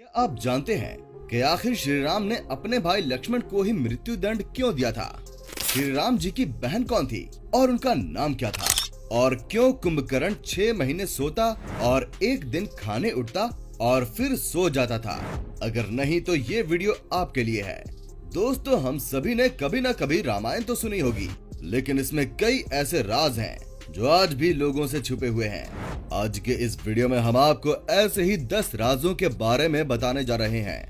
क्या आप जानते हैं कि आखिर श्री राम ने अपने भाई लक्ष्मण को ही मृत्यु दंड क्यों दिया था? श्री राम जी की बहन कौन थी और उनका नाम क्या था? और क्यों कुंभकर्ण 6 महीने सोता और एक दिन खाने उठता और फिर सो जाता था? अगर नहीं तो ये वीडियो आपके लिए है। दोस्तों, हम सभी ने कभी न कभी रामायण तो सुनी होगी, लेकिन इसमें कई ऐसे राज हैं जो आज भी लोगों से छुपे हुए हैं। आज के इस वीडियो में हम आपको ऐसे ही 10 राजों के बारे में बताने जा रहे हैं।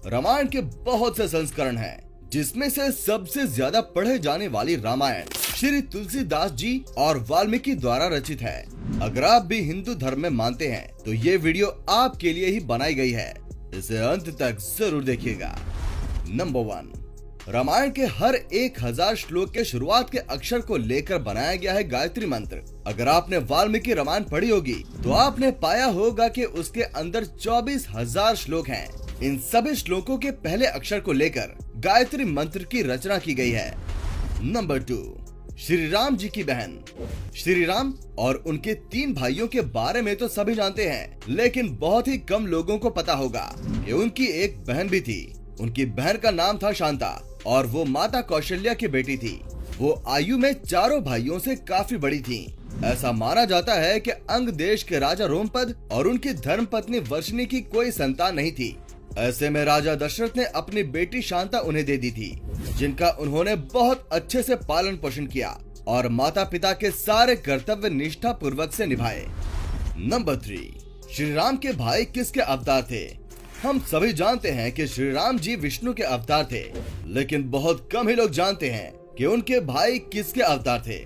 रामायण के बहुत से संस्करण हैं, जिसमें से सबसे ज्यादा पढ़े जाने वाली रामायण श्री तुलसीदास जी और वाल्मीकि द्वारा रचित है। अगर आप भी हिंदू धर्म में मानते हैं तो ये वीडियो आपके लिए ही बनाई गई है। इसे अंत तक जरूर देखिएगा। नंबर 1, रामायण के हर 1000 श्लोक के शुरुआत के अक्षर को लेकर बनाया गया है गायत्री मंत्र। अगर आपने वाल्मीकि रामायण पढ़ी होगी तो आपने पाया होगा कि उसके अंदर 24,000 श्लोक हैं। इन सभी श्लोकों के पहले अक्षर को लेकर गायत्री मंत्र की रचना की गई है। नंबर 2, श्री राम जी की बहन। श्री राम और उनके 3 भाइयों के बारे में तो सभी जानते हैं, लेकिन बहुत ही कम लोगों को पता होगा कि उनकी एक बहन भी थी। उनकी बहन का नाम था शांता और वो माता कौशल्या की बेटी थी। वो आयु में चारों भाइयों से काफी बड़ी थी। ऐसा माना जाता है कि अंग देश के राजा रोमपद और उनकी धर्मपत्नी वर्षिणी की कोई संतान नहीं थी। ऐसे में राजा दशरथ ने अपनी बेटी शांता उन्हें दे दी थी, जिनका उन्होंने बहुत अच्छे से पालन पोषण किया और माता पिता के सारे कर्तव्य निष्ठा पूर्वक से निभाए। नंबर 3, श्री राम के भाई किसके अवतार थे? हम सभी जानते हैं कि श्री राम जी विष्णु के अवतार थे, लेकिन बहुत कम ही लोग जानते हैं कि उनके भाई किसके अवतार थे।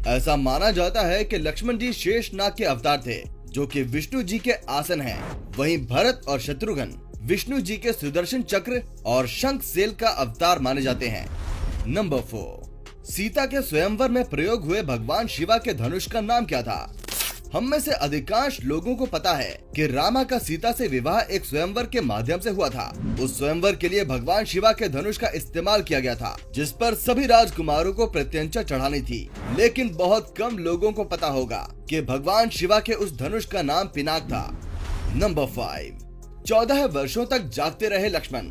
ऐसा माना जाता है कि लक्ष्मण जी शेषनाग के अवतार थे, जो कि विष्णु जी के आसन हैं। वहीं भरत और शत्रुघ्न विष्णु जी के सुदर्शन चक्र और शंख सेल का अवतार माने जाते हैं। नंबर 4, सीता के स्वयंवर में प्रयोग हुए भगवान शिवा के धनुष का नाम क्या था? हम में से अधिकांश लोगों को पता है कि रामा का सीता से विवाह एक स्वयंवर के माध्यम से हुआ था। उस स्वयंवर के लिए भगवान शिवा के धनुष का इस्तेमाल किया गया था, जिस पर सभी राजकुमारों को प्रत्यंचा चढ़ानी थी। लेकिन बहुत कम लोगों को पता होगा कि भगवान शिवा के उस धनुष का नाम पिनाक था। नंबर 5, 14 वर्षों तक जागते रहे लक्ष्मण।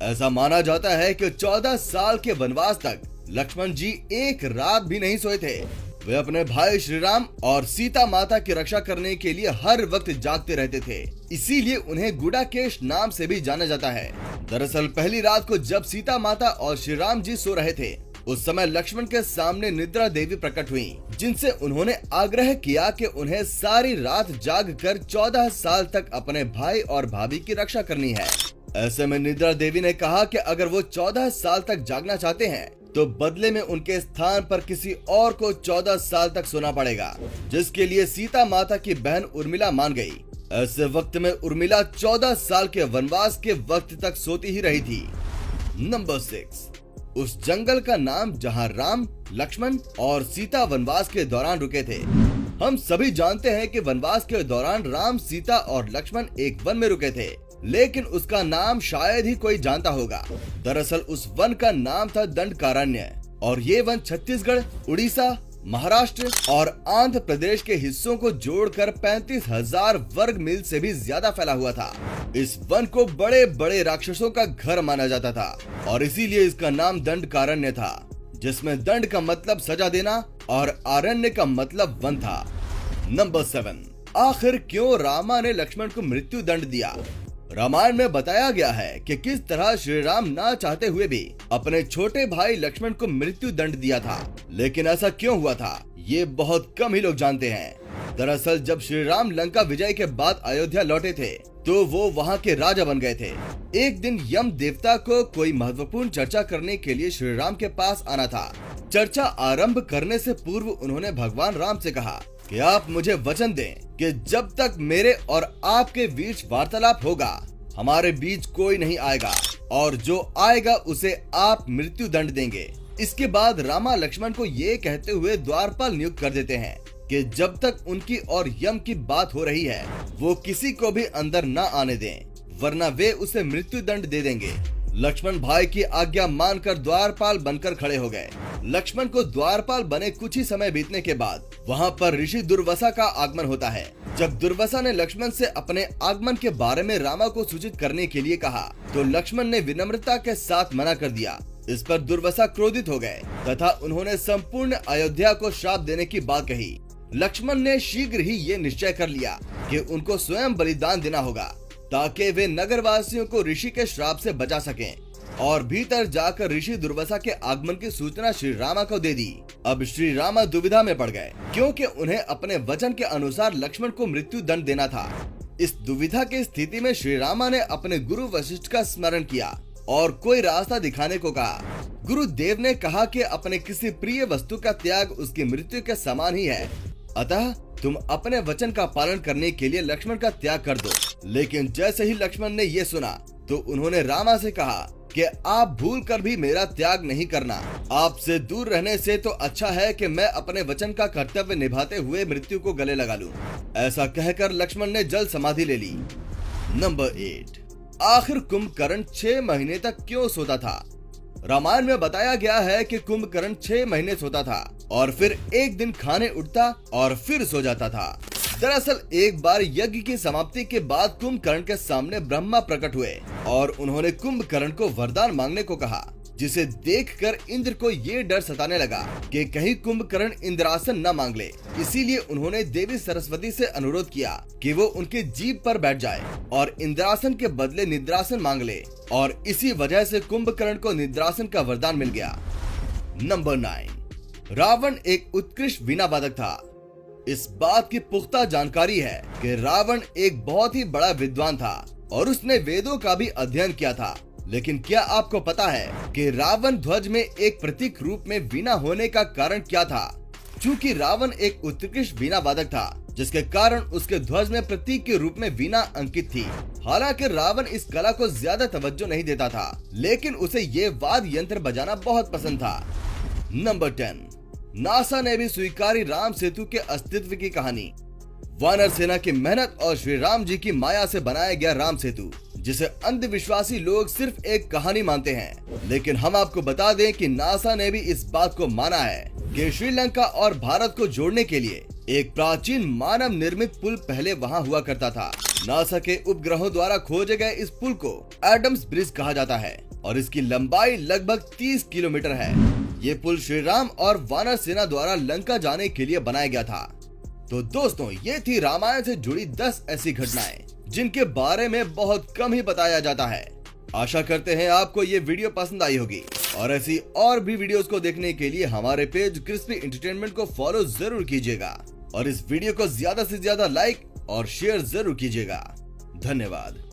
ऐसा माना जाता है कि 14 साल के वनवास तक लक्ष्मण जी एक रात भी नहीं सोए थे। वे अपने भाई श्री राम और सीता माता की रक्षा करने के लिए हर वक्त जागते रहते थे। इसीलिए उन्हें गुडाकेश नाम से भी जाना जाता है। दरअसल पहली रात को जब सीता माता और श्री राम जी सो रहे थे, उस समय लक्ष्मण के सामने निद्रा देवी प्रकट हुई, जिनसे उन्होंने आग्रह किया कि उन्हें सारी रात जाग कर 14 साल तक अपने भाई और भाभी की रक्षा करनी है। ऐसे में निद्रा देवी ने कहा कि अगर वो 14 साल तक जागना चाहते हैं तो बदले में उनके स्थान पर किसी और को 14 साल तक सोना पड़ेगा, जिसके लिए सीता माता की बहन उर्मिला मान गई। ऐसे वक्त में उर्मिला 14 साल के वनवास के वक्त तक सोती ही रही थी। नंबर 6, उस जंगल का नाम जहां राम, लक्ष्मण और सीता वनवास के दौरान रुके थे। हम सभी जानते हैं कि वनवास के दौरान राम, सीता और लक्ष्मण एक वन में रुके थे, लेकिन उसका नाम शायद ही कोई जानता होगा। दरअसल उस वन का नाम था दंडकारण्य और ये वन छत्तीसगढ़, उड़ीसा, महाराष्ट्र और आंध्र प्रदेश के हिस्सों को जोड़कर 35,000 वर्ग मील से भी ज्यादा फैला हुआ था। इस वन को बड़े बड़े राक्षसों का घर माना जाता था और इसीलिए इसका नाम दंडकारण्य था, जिसमें दंड का मतलब सजा देना और आरण्य का मतलब वन था। नंबर 7, आखिर क्यों रामा ने लक्ष्मण को मृत्यु दंड दिया? रामायण में बताया गया है कि किस तरह श्री राम ना चाहते हुए भी अपने छोटे भाई लक्ष्मण को मृत्यु दंड दिया था, लेकिन ऐसा क्यों हुआ था ये बहुत कम ही लोग जानते हैं। दरअसल जब श्री राम लंका विजय के बाद अयोध्या लौटे थे तो वो वहाँ के राजा बन गए थे। एक दिन यम देवता को कोई महत्वपूर्ण चर्चा करने के लिए श्री राम के पास आना था। चर्चा आरंभ करने से पूर्व उन्होंने भगवान राम से कहा कि आप मुझे वचन दें कि जब तक मेरे और आपके बीच वार्तालाप होगा, हमारे बीच कोई नहीं आएगा और जो आएगा उसे आप मृत्यु दंड देंगे। इसके बाद रामा लक्ष्मण को ये कहते हुए द्वारपाल नियुक्त कर देते हैं कि जब तक उनकी और यम की बात हो रही है वो किसी को भी अंदर न आने दें, वरना वे उसे मृत्यु दंड दे देंगे। लक्ष्मण भाई की आज्ञा मानकर द्वारपाल बनकर खड़े हो गए। लक्ष्मण को द्वारपाल बने कुछ ही समय बीतने के बाद वहाँ पर ऋषि दुर्वासा का आगमन होता है, जब दुर्वासा ने लक्ष्मण से अपने आगमन के बारे में रामा को सूचित करने के लिए कहा तो लक्ष्मण ने विनम्रता के साथ मना कर दिया। इस पर दुर्वासा क्रोधित हो गए तथा उन्होंने संपूर्ण अयोध्या को श्राप देने की बात कही। लक्ष्मण ने शीघ्र ही ये निश्चय कर लिया कि उनको स्वयं बलिदान देना होगा ताकि वे नगरवासियों को ऋषि के श्राप से बचा सकें और भीतर जाकर ऋषि दुर्वासा के आगमन की सूचना श्री रामा को दे दी। अब श्री रामा दुविधा में पड़ गए क्योंकि उन्हें अपने वचन के अनुसार लक्ष्मण को मृत्यु दंड देना था। इस दुविधा की स्थिति में श्री रामा ने अपने गुरु वशिष्ठ का स्मरण किया और कोई रास्ता दिखाने को कहा। गुरुदेव ने कहा कि अपने किसी प्रिय वस्तु का त्याग उसकी मृत्यु के समान ही है, अतः तुम अपने वचन का पालन करने के लिए लक्ष्मण का त्याग कर दो। लेकिन जैसे ही लक्ष्मण ने ये सुना तो उन्होंने रामा से कहा कि आप भूल कर भी मेरा त्याग नहीं करना। आपसे दूर रहने से तो अच्छा है कि मैं अपने वचन का कर्तव्य निभाते हुए मृत्यु को गले लगा लूं। ऐसा कहकर लक्ष्मण ने जल समाधि ले ली। नंबर 8, आखिर कुंभकर्ण 6 महीने तक क्यों सोता था? रामायण में बताया गया है कि कुंभकर्ण 6 महीने सोता था और फिर एक दिन खाने उठता और फिर सो जाता था। दरअसल एक बार यज्ञ की समाप्ति के बाद कुंभकर्ण के सामने ब्रह्मा प्रकट हुए और उन्होंने कुंभकर्ण को वरदान मांगने को कहा, जिसे देखकर इंद्र को ये डर सताने लगा कि कहीं कुंभकर्ण इंद्रासन न मांग ले। इसीलिए उन्होंने देवी सरस्वती से अनुरोध किया कि वो उनके जीभ पर बैठ जाए और इंद्रासन के बदले निद्रासन मांग ले, और इसी वजह से कुंभकर्ण को निद्रासन का वरदान मिल गया। नंबर 9, रावण एक उत्कृष्ट वीणा वादक था। इस बात की पुख्ता जानकारी है कि रावण एक बहुत ही बड़ा विद्वान था और उसने वेदों का भी अध्ययन किया था। लेकिन क्या आपको पता है कि रावण ध्वज में एक प्रतीक रूप में वीणा होने का कारण क्या था? चूंकि रावण एक उत्कृष्ट वीणा वादक था, जिसके कारण उसके ध्वज में प्रतीक के रूप में वीणा अंकित थी। हालांकि रावण इस कला को ज्यादा तवज्जो नहीं देता था, लेकिन उसे ये वाद्य यंत्र बजाना बहुत पसंद था। नंबर 10, नासा ने भी स्वीकारी राम सेतु के अस्तित्व की कहानी। वानर सेना की मेहनत और श्री राम जी की माया से बनाया गया राम सेतु, जिसे अंधविश्वासी लोग सिर्फ एक कहानी मानते हैं, लेकिन हम आपको बता दें कि नासा ने भी इस बात को माना है कि श्रीलंका और भारत को जोड़ने के लिए एक प्राचीन मानव निर्मित पुल पहले वहां हुआ करता था। नासा के उपग्रहों द्वारा खोजे गए इस पुल को एडम्स ब्रिज कहा जाता है और इसकी लंबाई लगभग 30 किलोमीटर है। ये पुल श्री राम और वानर सेना द्वारा लंका जाने के लिए बनाया गया था। तो दोस्तों, ये थी रामायण से जुड़ी 10 ऐसी घटनाएं जिनके बारे में बहुत कम ही बताया जाता है। आशा करते हैं आपको ये वीडियो पसंद आई होगी और ऐसी और भी वीडियोस को देखने के लिए हमारे पेज क्रिस्पी एंटरटेनमेंट को फॉलो जरूर कीजिएगा और इस वीडियो को ज्यादा से ज्यादा लाइक और शेयर जरूर कीजिएगा। धन्यवाद।